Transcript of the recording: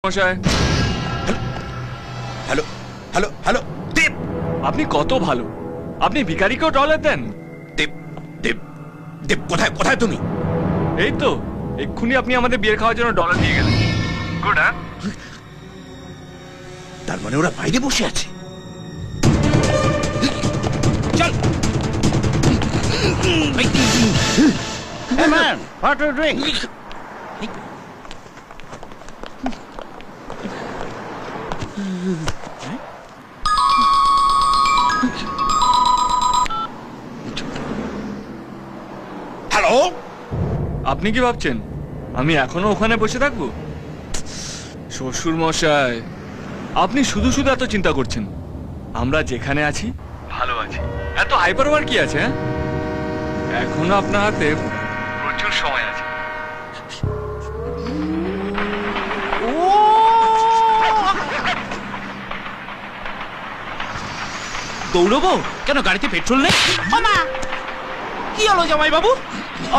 মশাই। Hello hello hello দেব, আপনি কত ভালো, আপনি ভিখারিকেও ডলার দেন। দেব দেব দেব, কোথায় কোথায় তুমি? এই তো এক্ষুনি আপনি আমাদের বিয়ের খাওয়ার জন্য ডলার দিয়ে গেলেন। গুড। হ্যাঁ, তার মানে ওরা বাইরে বসে আছে। চল। Hey man, what do you drink? Hello, আপনি কি ভাবছেন আমি এখনো ওখানে বসে থাকবো? শ্বশুর মশাই, আপনি শুধু শুধু এত চিন্তা করছেন। আমরা যেখানে আছি ভালো আছি, এত হাইপার ওয়ার কি আছে? এখনো আপনার হাতে প্রচুর সময় আছে। দৌড়বো কেন? গাড়িতে পেট্রোল নেই। ও মা, কি হলো জামাই বাবু?